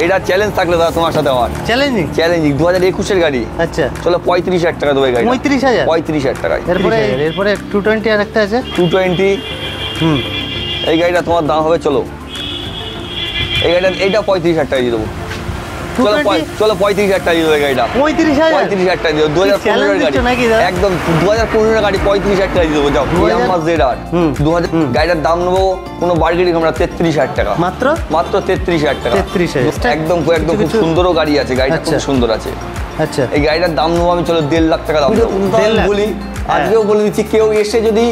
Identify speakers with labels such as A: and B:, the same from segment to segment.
A: এটা চ্যালেঞ্জ থাকলে দাদা তোমার সাথে আমার চ্যালেঞ্জিং 2021 এর গাড়ি।
B: আচ্ছা
A: চলো 35,000 টাকা দেবো এই গাড়ি।
B: 35,000
A: 35,000 টাকায়।
B: এরপরে 220 আর একটা আছে
A: 220। এই গাড়িটা তোমার দাম হবে, চলো এই গাড়িটা এইটা 35,000 টাকা দিয়ে দেবো। চলো 35,000 টাকা দিয়ে দেবো এই গাড়িটা। 35,000 টাকা দিয়ে দেবো। 2015 এর গাড়ি একদম 2015 এর গাড়ি 35,000 টাকা দিয়ে দেবো। যাও ইয়ামাহা ZR 2000 গাড়িটার দাম নেবো কোনো বার্গেনিং আমরা 33,000 টাকা মাত্র 33,000 টাকা।
B: 33,000
A: একদম খুব সুন্দরও গাড়ি আছে, গাড়িটা খুব সুন্দর আছে।
B: আচ্ছা
A: এই গাড়িটার দাম নেবো আমি, চলো 1.5 লাখ টাকা দাম দেবো। বলি আজকেও বলে দিচ্ছি, কেউ এসে যদি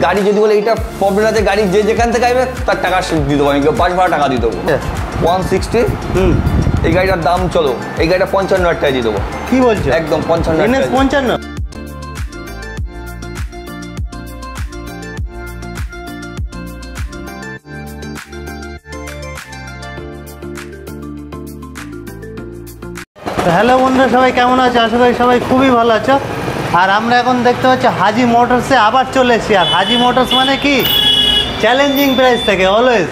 A: গাড়ি যদি বলে এইটা প্রবলেম আছে, গাড়ি যে যেখান থেকে আসবে তার টাকা দিয়ে দেবো আমি, 5 ভাড়া টাকা দিয়ে দেবো। 160 এই গাড়িটার দাম, চলো এই গাড়িটা 55,000 টাকা দিয়ে দেবো।
B: কি বলছো?
A: একদম 55,000
B: 55। হ্যালো বন্ধুরা, সবাই কেমন আছো? আশা করি সবাই খুবই ভালো আছো। আর আমরা এখন দেখতে পাচ্ছি হাজি মোটরসে আবার চলে এসেছি। আর হাজি মোটরস মানে কি চ্যালেঞ্জিং প্রাইস থাকে অলওয়েজ।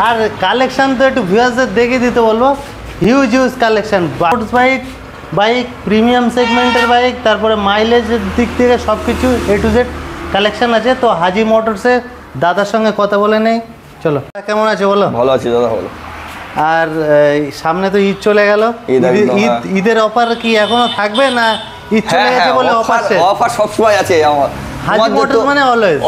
B: আর কালেকশান তো একটু ভিউয়ার্সদের দেখে দিতে বলবো, হিউজ কালেকশান। বাইক প্রিমিয়াম সেগমেন্টের বাইক, তারপরে মাইলেজের দিক থেকে সব কিছু A to Z কালেকশান আছে। তো হাজি মোটরসে দাদার সঙ্গে কথা বলে নেই, চলো। কেমন আছে বলো?
A: ভালো আছি দাদা, ভালো।
B: আর সামনে তো ঈদ চলে গেল, ঈদের অফার কি এখনো থাকবে না ঈদ চলে গেছে বলে
A: অফার সবসময় আছে আমার
B: হাজি মোটরস মানে অলওয়েজ?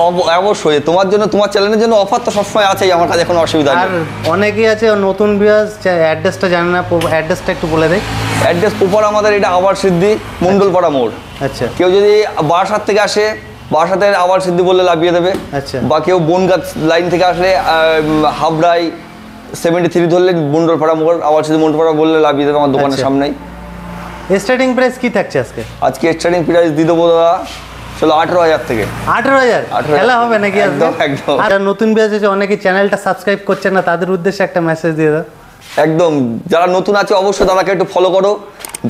A: অবশ্যই তোমার জন্য, তোমার চ্যানেলের জন্য অফার তো সবসময় আছেই, আমার কাছে কোনো অসুবিধা নেই।
B: আর অনেকেই আছে নতুন ভিউয়ার্স অ্যাড্রেসটা জানে না, অ্যাড্রেসটা একটু বলে দেয়।
A: অ্যাড্রেস প্রপার আমাদের এটা আবার সিদ্ধি মন্ডলপাড়া মোড়।
B: আচ্ছা,
A: কেউ যদি বারাসাত থেকে আসে, বারাসাতের আবার সিদ্ধি বললে লাভিয়ে দেবে।
B: আচ্ছা,
A: বা কেউ বনগাঁ লাইন থেকে আসলে হাবড়াই 73 ধরলে মন্ডলপাড়া মোড়, আবার সিদ্ধি মন্ডলপাড়া বললে লাভিয়ে দেবে আমার দোকানের সামনেই।
B: স্টার্টিং প্রাইস কি থাকছে আজকে?
A: আজকে স্টার্টিং প্রাইস দিয়ে দেবো দাদা, চলো 18,000 থেকে।
B: 18,000 খেলা হবে নাকি?
A: একদম একদম।
B: আর নতুন ভিউয়ার্স আছে অনেকে চ্যানেলটা সাবস্ক্রাইব করছে না, তাদের উদ্দেশ্যে একটা মেসেজ দিয়ে দাও।
A: একদম, যারা নতুন আছে অবশ্যই দাদাকে একটু ফলো করো।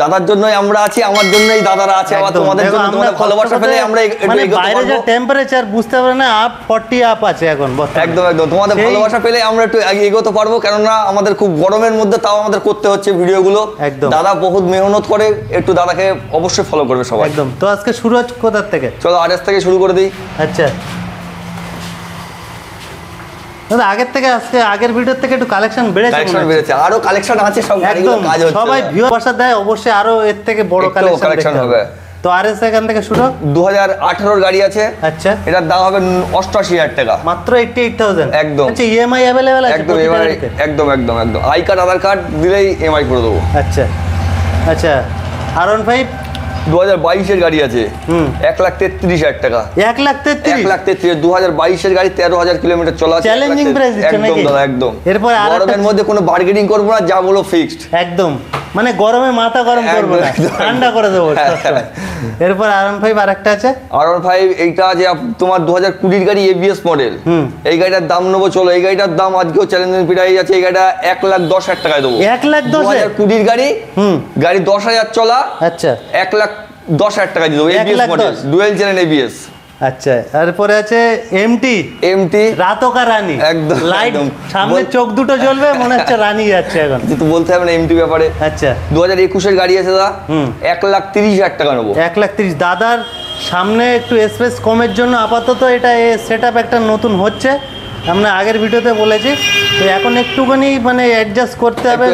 A: দাদার জন্যই আমরা আছি, আমার জন্যই দাদারা আছে, আবার তোমাদের জন্য, তোমাদের ভালোবাসা পেলে আমরা
B: মানে বাইরে যে টেম্পারেচার বুঝতে পারে না, আপ 40 আপ আছে এখন।
A: একদম একদম, তোমাদের ভালোবাসা পেলে আমরা একটু এগোতে পারবো, কেননা আমাদের খুব গরমের মধ্যে তাও আমাদের করতে হচ্ছে ভিডিওগুলো।
B: একদম,
A: দাদা বহুত মেহনত করে, একটু দাদাকে অবশ্যই ফলো করবে সবাই।
B: একদম। তো আজকে শুরু হচ্ছে কোথা থেকে?
A: চলো আরএস থেকে শুরু করে দিই।
B: আচ্ছা দাদা, আগের থেকে আজকে আগের ভিডিওর থেকে একটু কালেকশন বেড়েছে,
A: আরো কালেকশন আছে, সব গাড়িগুলো কাজ হচ্ছে,
B: সবাই ভিউয়ার্স দেয়, অবশ্যই আরো এর থেকে বড় কালেকশন হবে। তো আরএস এখান থেকে শুরু
A: 2018 এর গাড়ি আছে।
B: আচ্ছা,
A: এটার দাম হবে 88,000 টাকা
B: মাত্র 88,000
A: একদম।
B: আচ্ছা, ইএমআই अवेलेबल আছে?
A: একদম একদম একদম একদম, আই কার্ড আধার কার্ড দিলেই ইএমআই করে দেবো।
B: আচ্ছা আচ্ছা, R15
A: 2022 এর গাড়ি আছে, 1,33,000 টাকা।
B: 1,33,000
A: 2022 এর গাড়ি, 13,000 কিলোমিটার চলা আছে।
B: চ্যালেঞ্জিং প্রাইস দিচ্ছে নাকি?
A: একদম দাদা একদম।
B: এরপর
A: গরমের মধ্যে কোনো বার্গেনিং করব না, যা বলো ফিক্সড
B: একদম, মানে গরমে মাথা গরম করব না, ঠান্ডা করে দেবো। এরপর R15 আরেকটা আছে,
A: R15 এইটা যে তোমার 2020 এর গাড়ি, ABS মডেল। এই গাড়িটার দাম নেবো, চলো এই গাড়িটার দাম আজকেও চ্যালেঞ্জিং প্রাইস আছে। এই গাড়িটা 1,10,000 টাকায় দেবো।
B: 1,10,000
A: 2020 এর গাড়ি, গাড়ি 10,000 চলা।
B: আচ্ছা,
A: 1,10,000 টাকা দিয়ে দেবো। ABS model, dual channel ABS।
B: আচ্ছা, তারপরে আছে এমটি রাতকা রানী,
A: একদম
B: লাইট সামনে চোখ দুটো জ্বলবে, মনে হচ্ছে রানী যাচ্ছে এখন।
A: যেহেতু বলতে হবে না এমটি ব্যাপারে।
B: আচ্ছা,
A: 2021 এর গাড়ি আছে দাদা, 1,30,000 টাকা নেবো।
B: 1,30,000 দাদার সামনে একটু স্পেস কমের জন্য আপাতত এটা সেটআপ একটা নতুন হচ্ছে, আমরা আগের ভিডিওতে বলেছি। তো এখন একটুখানি মানে অ্যাডজাস্ট করতে হবে,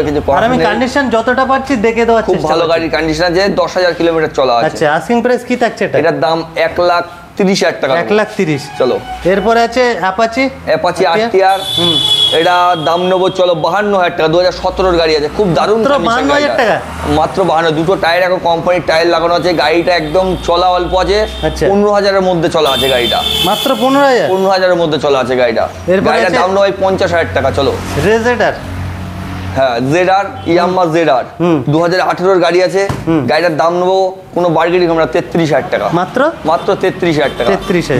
A: কিছু।
B: আর আমি কন্ডিশন যতটা পাচ্ছি দেখে দেওয়ার চেষ্টা করছি।
A: খুব ভালো গাড়ির কন্ডিশন আছে, 10,000 কিলোমিটার চলা আছে।
B: আচ্ছা, আস্কিং প্রাইস কি থাকছে এটা?
A: এটার দাম 1,30,000 টাকা।
B: 1,30,000
A: চলো।
B: এরপরে আছে অ্যাপাচি
A: RTR, এটা দাম নেবো চলো 52,000 টাকা। 2017 এর গাড়ি আছে, খুব দারুণ কন্ডিশন।
B: 52,000 টাকা
A: মাত্র 52। দুটো টায়ার এখন কোম্পানির টায়ার লাগানো আছে, গাড়িটা একদম চলা অল্প আছে। 15,000 এর মধ্যে চলা আছে গাড়িটা, মাত্র 15,000 এর মধ্যে চলা আছে গাড়িটা। গাড়িটার দাম নেবো 50,000 টাকা। চলো
B: রেজেডার,
A: হ্যাঁ ZR, ইয়ামাহা ZR 2018 এর গাড়ি আছে। গাড়িটার দাম নেবো কোনো বার্গেনিং আমরা 33,000 টাকা, মাত্র 33,000 টাকা।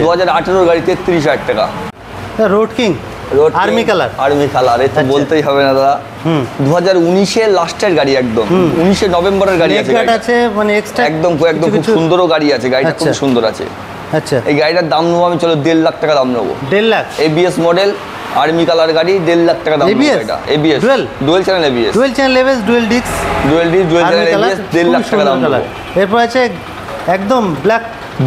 A: 2018 গাড়ি 33,000 টাকা।
B: রোড কিং আর্মি কালার,
A: এ তো বলতেই হবে না দাদা। 2019 এর লাস্টের গাড়ি, একদম 19 নভেম্বরের গাড়ি আছে,
B: মানে এক্সট্রা
A: একদম একদম খুব সুন্দরও গাড়ি আছে, গাড়িটা খুব সুন্দর আছে।
B: আচ্ছা,
A: এই গাড়িটার দাম নেবো আমি চলো 1.5 লাখ টাকা দাম নেবো।
B: 1.5 lakh,
A: ABS model, army colour গাড়ি 1.5 লাখ টাকা দাম এটা। ABS dual channel ABS,
B: dual disk,
A: dual channel ABS 1.5 lakh টাকা দাম।
B: এরপর আছে একদম ব্ল্যাক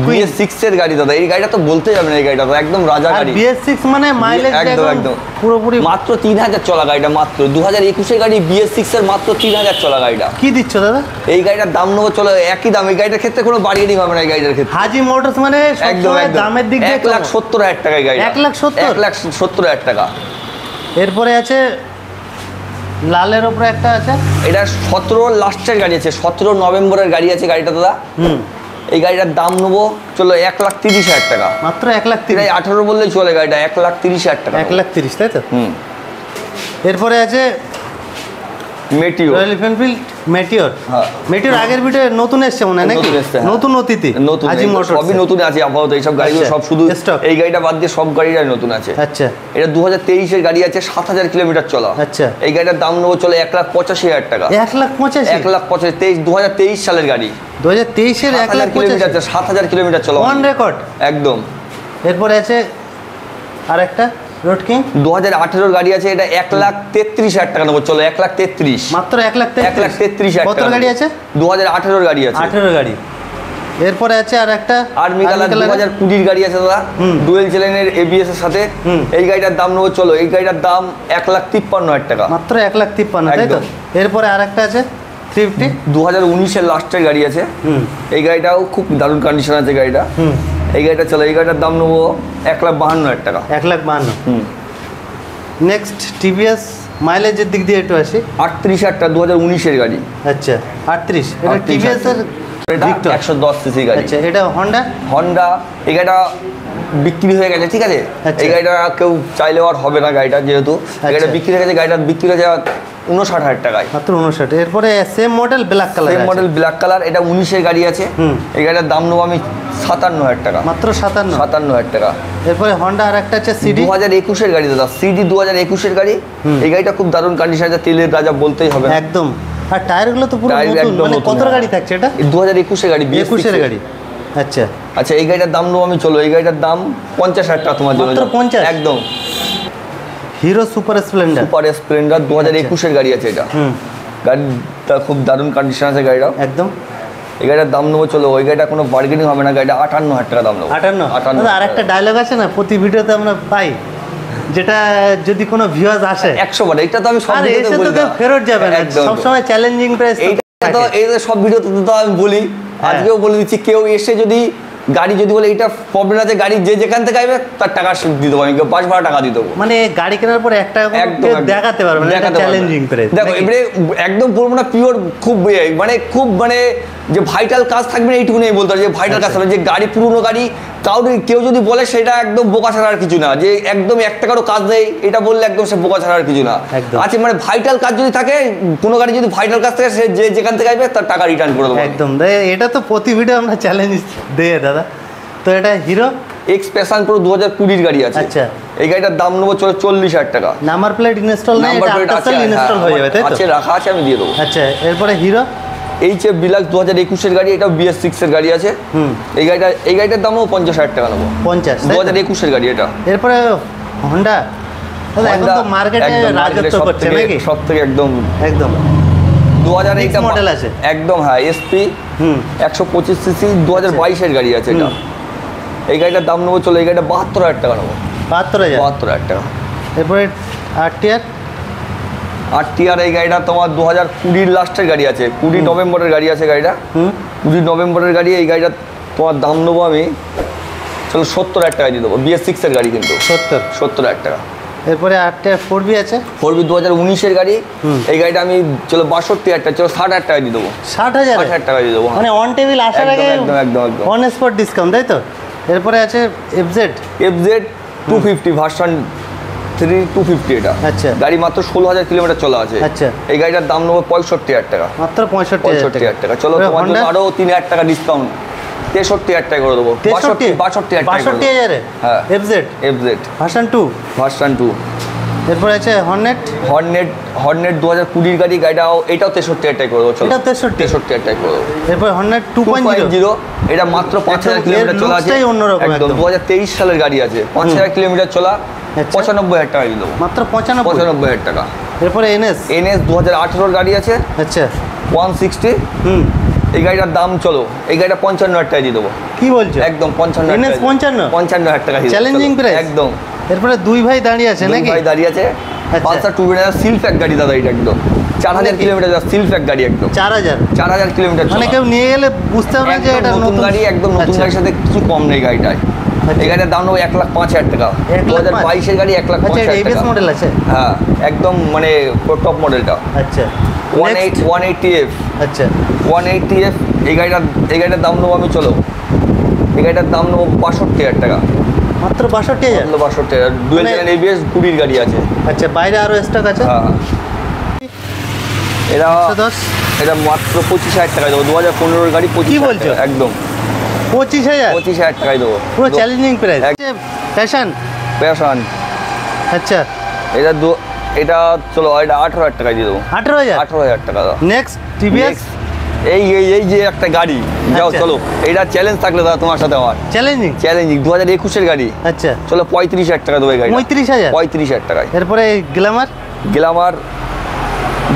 A: BS6 এর গাড়ি দাদা, এই গাড়িটা তো বলতেই যাবে না, এই গাড়িটা তো একদম রাজা গাড়ি।
B: BS6 মানে মাইলেজ একদম পুরোপুরি
A: মাত্র 3000 চলা গাড়িটা, মাত্র 2021 এর গাড়ি BS6 এর মাত্র 3000 চলা গাড়িটা।
B: কি দিচ্ছ দাদা?
A: এই গাড়িটার দাম নেবো চলো একই দাম, এই গাড়িটার ক্ষেত্রে কোনো বার্গেনিং হবে না এই গাড়িটার ক্ষেত্রে।
B: হাজি মোটরস মানে
A: একদম
B: দামের দিক দিয়ে
A: 1,70,000 টাকা এই গাড়ি,
B: 1,70,000
A: টাকা।
B: এরপরে আছে লালের উপরে একটা আছে,
A: এটা 17 লাস্টের গাড়ি আছে, 17 নভেম্বরের গাড়ি আছে গাড়িটা দাদা। এই গাড়িটার দাম নেবো চলো 1,30,000 টাকা,
B: মাত্র 1,30,000।
A: 18 বললেই চলে, গাড়িটা 1,30,000 টাকা।
B: 1,30,000 তাই তো?
A: এরপরে আছে মেটিওর,
B: রয়্যাল এনফিল্ড মেটিওর।
A: হ্যাঁ,
B: মেটিওর আগের ভিডিও নতুন এসেছে মনে হয় নাকি? নতুন অতিথি,
A: নতুন
B: হাজি মোটরস
A: সবই নতুন আছে আপাতত, এইসব গাড়িগুলো সব শুধু এই গাড়িটা বাদ দিয়ে সব গাড়িটাই নতুন আছে।
B: আচ্ছা,
A: এটা 2023 এর গাড়ি আছে, 7,000 কিলোমিটার চলা।
B: আচ্ছা,
A: এই গাড়িটার দাম নেবো চলে 1,85,000 টাকা।
B: 1,85,000
A: 2023 সালের গাড়ি,
B: 2023 এর
A: 1,85,000, 7,000 কিলোমিটার চলা,
B: অন রেকর্ড
A: একদম।
B: এরপরে আছে আরেকটা রোড কিং,
A: 2018 গাড়ি আছে, এটা 1,33,000 টাকা নেবো চলো, 1,33,000,
B: মাত্র 1,33,000
A: কত
B: গাড়ি আছে?
A: 2018 গাড়ি আছে,
B: 18 গাড়ি। এরপরে আছে আর একটা
A: আর্মি কালার 2020 গাড়ি আছে দাদা, ডুয়েল চ্যানেলের এবিএস এর সাথে। এই গাড়িটার দাম নেবো চলো, এই গাড়িটার দাম 1,53,000 টাকা,
B: মাত্র 1,53,000, তাই তো? এরপরে আরেকটা আছে 350,
A: 2019 এর লাস্টের গাড়ি আছে। এই গাড়িটাও খুব দারুণ কন্ডিশন আছে গাড়িটা। এই গাড়িটা চলো, এই গাড়িটার দাম নেবো 1,52,000 টাকা,
B: 1,52,000। নেক্সট টিভিএস মাইলেজের দিক দিয়ে একটু আসি,
A: 38,000 টাকা, 2019 এর গাড়ি।
B: আচ্ছা, 38, এটা টিভিএস এর
A: এটা 110 সিসি গাড়ি।
B: আচ্ছা, এটা হন্ডা।
A: এই গাড়িটা বিক্রি হয়ে গেছে, ঠিক আছে? এই গাড়িটা কেউ চাইলেও আর হবে না গাড়িটা, যেহেতু এই গাড়িটা বিক্রি হয়ে গেছে, গাড়িটা বিক্রি হয়ে যাওয়া 59,000 টাকায়,
B: মাত্র 59। এরপরে সেম মডেল ব্ল্যাক কালার,
A: এটা 19 এর গাড়ি আছে। এই গাড়িটার দাম নেবো আমি 57,000 টাকা,
B: মাত্র
A: 57,000 টাকা।
B: এরপরে হন্ডা আর একটা আছে সিডি,
A: 2021 এর গাড়ি দাদা, সিডি 2021 এর গাড়ি। এই গাড়িটা খুব দারুণ কন্ডিশন আছে, তেলের রাজা বলতেই হবে
B: একদম। আর টায়ারগুলো তো পুরো নতুন, মানে কত গাড়ি থাকছে এটা?
A: 2021 এর গাড়ি,
B: 21 এর গাড়ি। আচ্ছা,
A: আচ্ছা, এই গাড়িটার দাম নেবো আমি চলো, এই গাড়িটার দাম 50,000 টাকা তোমার জন্য,
B: মাত্র 50,
A: একদম।
B: হিরো সুপার স্প্লেন্ডার
A: 2021 এর গাড়ি আছে এটা। গাড়িটা খুব দারুণ কন্ডিশন আছে গাড়িটা,
B: একদম।
A: এই গাড়িটার দাম নেবো চলো, ওই গাড়িটা কোনো বার্গেনিং হবে না, গাড়িটা 58,000 টাকা দাম নেবো।
B: 58। আর একটা ডায়লগ আছে না প্রতি ভিডিওতে আমরা পাই, যেটা যদি কোনো ভিউয়ার্স আসে
A: 100 বার, এটা তো আমি সব ভিডিওতে বলি না,
B: ফেরত যাবে না, সব সময় চ্যালেঞ্জিং প্রাইস।
A: এইটা তো এই সব ভিডিওতে তো আমি বলি, আজকেও বলে দিচ্ছি, কেউ এসে যদি গাড়ি যদি বলে এটা প্রবলেম আছে, গাড়ি যে যেখান থেকে আসবে তার টাকা দিয়ে দেবো, আমি 5 ভাড়া টাকা দিয়ে দেবো।
B: মানে গাড়ি কেনার পর একটা দেখাতে পারবে না, চ্যালেঞ্জিং প্রাইস।
A: দেখো এবারে একদম পুরো না পিওর, খুব মানে যে ভাইটাল কাজ থাকবে না এইটুকু নেই বলতে হবে, যে ভাইটাল কাজ থাকবে, যে গাড়ি পুরনো গাড়ি কেউ যদি বলে সেটা একদম বোকা ছাড়া আর কিছু না, যে একদম 1 টাকারও কাজ নেই এটা বললে একদম সে বোকা ছাড়া আর কিছু না। আছে মানে ভাইটাল কাজ যদি থাকে, কোনো গাড়ি যদি ভাইটাল কাজ থাকে, সে যে যেখান থেকে আসবে তার টাকা রিটার্ন করে দেবো
B: একদম। এটা তো প্রতি ভিডিও আমরা চ্যালেঞ্জ দেই দাদা। তো এটা হিরো
A: এক্স প্যাশন প্রো 2020 গাড়ি আছে।
B: আচ্ছা,
A: এই গাড়িটার দাম নেবো চলো 40,000 টাকা।
B: নাম্বার প্লেট ইনস্টল নেই, এটা আফটার ইনস্টল হয়ে যাবে, তাই তো?
A: আছে, রাখা আছে, আমি দিয়ে দেবো।
B: আচ্ছা, এরপরে হিরো
A: এইচএফ ডিলাক্স 2021 এর গাড়ি, এটা BS6 এর গাড়ি আছে। এই গাড়িটার দামও 50,000 টাকা নেবো,
B: 50,
A: 2021 এর গাড়ি এটা।
B: এরপরে হন্ডা, এখন তো মার্কেটে রাজত্ব করছে নাকি,
A: সবথেকে একদম
B: 2008 মডেল আছে,
A: একদম। হ্যাঁ, SP 125 সিসি 2022 এর গাড়ি আছে এটা। এই গাড়িটার দাম নেবো চলো, এই গাড়িটা 72,000 টাকা নেবো, 72,000 টাকা।
B: এরপরে
A: আরটিআর, এই গাড়িটা তোমার 2020 লাস্টের গাড়ি আছে, 20 নভেম্বরের গাড়ি আছে গাড়িটা, 20 নভেম্বরের গাড়ি। এই গাড়িটা তোমার দাম নেবো আমি চলো 70,000 টাকা দিয়ে দেবো, BS6 এর গাড়ি কিন্তু 70,000 টাকা।
B: এরপরে আরটিআর 4B আছে,
A: 4B 2019 এর গাড়ি। এই গাড়িটা আমি চলো 62,000 টাকা, চলো 60,000 টাকা দিয়ে দেবো,
B: 60,000
A: টাকা দিয়ে দেবো,
B: মানে অন টেবিল আসার আগে
A: একদম
B: অন স্পট ডিসকাউন্ট, তাই তো? এরপরে আছে FZ
A: 250 ভার্সন 3 250 এটা।
B: আচ্ছা,
A: গাড়ি মাত্র 16,000 কিলোমিটার চলা আছে।
B: আচ্ছা,
A: এই গাড়িটার দাম নেবো 65,000 টাকা,
B: মাত্র 65,000
A: টাকা। চলো তোমার জন্য আরো 3,000 টাকা ডিসকাউন্ট, 63,000 টাকা করে দেবো,
B: 62,000। হ্যাঁ, FZ ভার্সন 2। এরপরে আছে হর্নেট
A: 2020 গাড়ি, গাড়িটাও এটাও 63,000 টাকা করে দেবো, চলো 63,000 টাকা করে দেবো।
B: এরপর হর্নেট 2.0,
A: এটা মাত্র 5,000 কিলোমিটার চলা আছে, একদম 2023 সালের গাড়ি আছে, 5,000 কিলোমিটার চলা।
B: আচ্ছা।
A: 95,000 টাকা দিয়ে দেবো,
B: মাত্র 95।
A: 95,000 টাকা।
B: এরপরে এনএস।
A: NS 2018 গাড়ি আছে,
B: আচ্ছা
A: 160। এই গাড়িটার দাম চলো, এই গাড়িটা 55,000 টাকা দিয়ে দেবো।
B: কি বলছো?
A: একদম 55,000
B: NS 55,000
A: টাকা দিয়ে দেবো।
B: চ্যালেঞ্জিং
A: চলো,
B: প্রাইস
A: একদম।
B: এরপরে দুই ভাই দাঁড়িয়ে আছে
A: দুই
B: নাকি?
A: ভাই দাঁড়িয়ে আছে।
B: আচ্ছা।
A: পালসার 2 সিল প্যাক গাড়ি দাদা, এটা একদম 4000 কিলোমিটার সিল প্যাক গাড়ি, একদম
B: 4000
A: কিলোমিটার।
B: মানে কেউ নিয়ে গেলে বুঝতে পারবে যে এটা
A: নতুন গাড়ি, একদম নতুন
B: আচ্ছা।
A: গাড়ির সাথে কিছু কম নেই গাড়িটায়। এই গাড়িটার দাম নেবো 1,05,000 টাকা। 2022 গাড়ি 1,05,000
B: আচ্ছা এবিএস
A: টাকা।
B: মডেল আছে?
A: হ্যাঁ, একদম মানে টপ মডেলটা।
B: আচ্ছা
A: 180F।
B: আচ্ছা
A: 180F। এই গাড়িটার দাম নেবো আমি, চলো এই গাড়িটার দাম নেবো 62,000 টাকা।
B: মাত্র 62,000?
A: 62,000। ডুয়েল চ্যানেল ABS 20 গাড়ি আছে।
B: আচ্ছা বাইরে আরো স্টক আছে?
A: হ্যাঁ। এটা
B: 10
A: এটা মাত্র 25,000 টাকায় দেবো। 2015 গাড়ি। 25,000
B: কি বলছো?
A: টাকা, একদম
B: 25,000?
A: 25,000 টাকায় দেবো।
B: পুরো চ্যালেঞ্জিং প্রাইস। ফ্যাশন।
A: প্যাশন।
B: আচ্ছা
A: এটা চলো, এটা 18,000 টাকায় দিয়ে দেবো।
B: 18,000?
A: 18,000 টাকা দাও।
B: Next TVS.
A: এই যে একটা গাড়ি, যাও
B: আচ্ছা।
A: চলো, এটা চ্যালেঞ্জ থাকলে দাদা তোমার সাথে আমার।
B: চ্যালেঞ্জিং?
A: 2021 গাড়ি।
B: আচ্ছা
A: চলো 35,000 টাকা দেবো এই গাড়ি।
B: 35,000?
A: 35,000 টাকায়।
B: এরপরে গ্ল্যামার।
A: গ্ল্যামার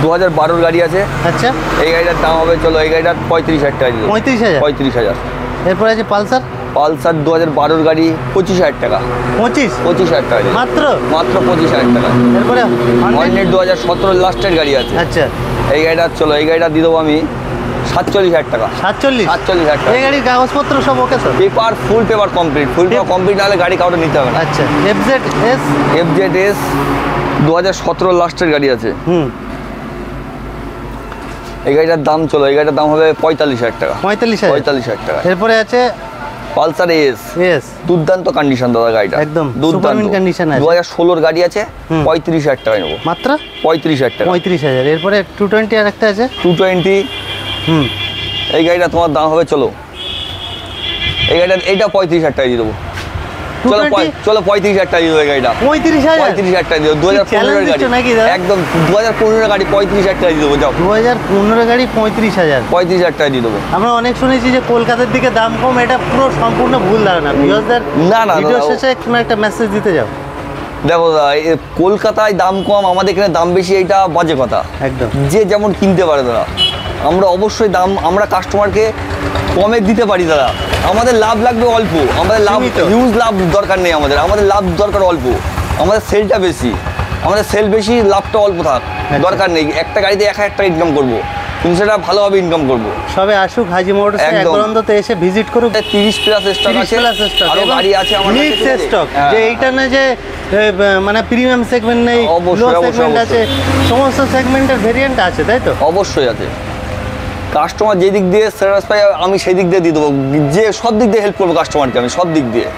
A: 2012 গাড়ি আছে।
B: আচ্ছা
A: এই গাড়িটার দাম হবে, চলো এই গাড়িটার 35,000 টাকা দিয়ে দেবো।
B: 35,000?
A: 35,000।
B: এরপরে আছে পালসার।
A: পালসার 2012 গাড়ি 25,000 টাকা। 25,000 টাকা দিয়ে দেবো।
B: মাত্র
A: 25,000 টাকা।
B: এরপরে
A: হর্নেট 2017 লাস্টের গাড়ি আছে।
B: আচ্ছা
A: এই গাড়িটা চলো, এই গাড়িটা দিয়ে দেবো আমি 47,000 টাকা।
B: 47,000
A: টাকা।
B: এই গাড়ির কাগজপত্র সব ওকে তো?
A: ফুল পেপার কমপ্লিট। ফুল পেপার কমপ্লিট না হলে গাড়ি কাউকে নিতে হবে না।
B: আচ্ছা FZS।
A: FZS 2017 লাস্টের গাড়ি আছে। এই গাড়িটার দাম চলো, এই গাড়িটার দাম হবে 45,000 টাকা। 45,000 টাকা।
B: এরপরে আছে
A: পালসার এস। দুর্দান্ত কন্ডিশন দাদা গাড়িটা,
B: একদম
A: দুর্দান্ত
B: সুপারমিন কন্ডিশন আছে।
A: 2016 গাড়ি আছে। 35,000 টাকায় নেবো।
B: মাত্র
A: 35,000 টাকা।
B: 35,000। এরপরে 220 আর একটা আছে
A: 220। এই গাড়িটা তোমার দাম হবে, চলো এই গাড়িটা, এইটা 35,000 টাকা দিয়ে দেবো। চলো 35,000 টাকা দিয়ে দেবো এই গাড়িটা। 35,000 টাকা দিয়ে দেবো। 2015 গাড়ি
B: নাকি দাদা?
A: একদম 2015 গাড়ি 35,000 টাকা দিয়ে দেবো। যাও
B: 2015 গাড়ি 35,000।
A: 35,000 টাকা দিয়ে দেবো।
B: আমরা অনেক শুনেছি যে কলকাতার দিকে দাম কম, এটা পুরো সম্পূর্ণ ভুল ধারণা। ভিউয়ারদের
A: না
B: ভিডিও
A: দাদা,
B: শেষে কোনো একটা মেসেজ দিতে যাও।
A: দেখো দাদা, কলকাতায় দাম কম, আমাদের এখানে দাম বেশি, এইটা বাজে কথা।
B: একদম
A: যে যেমন কিনতে পারে দাদা, আমরা অবশ্যই দাম, আমরা কাস্টমারকে কমে দিতে পারি দাদা। আমাদের লাভ লাগবে অল্প, আমাদের লাভ হিউজ লাভ দরকার নেই, আমাদের লাভ দরকার অল্প। আমাদের সেলটা বেশি, আমাদের সেল বেশি, লাভটা অল্প থাক, দরকার নেই। একটা গাড়িতে 1,000 টাকা ইনকাম করবো, কিন্তু সেটা ভালোভাবে ইনকাম করবো।
B: সবে আসুক হাজি মোটরস, একবার অন্তত এসে ভিজিট করুক।
A: 30+ স্টক আছে, আরো গাড়ি আছে আমার কাছে
B: স্টক। যে এইটা না যে মানে প্রিমিয়াম সেগমেন্ট নেই, লো সেগমেন্ট আছে, সমস্ত সেগমেন্টের ভেরিয়েন্ট আছে, তাই তো?
A: অবশ্যই আছে। কাস্টমার যে দিক দিয়ে স্যাটিসফাই, আমি সেই দিক দিয়ে দিয়ে দেবো, যে সব দিক দিয়ে হেল্প করবো কাস্টমারকে, আমি সব দিক দিয়ে।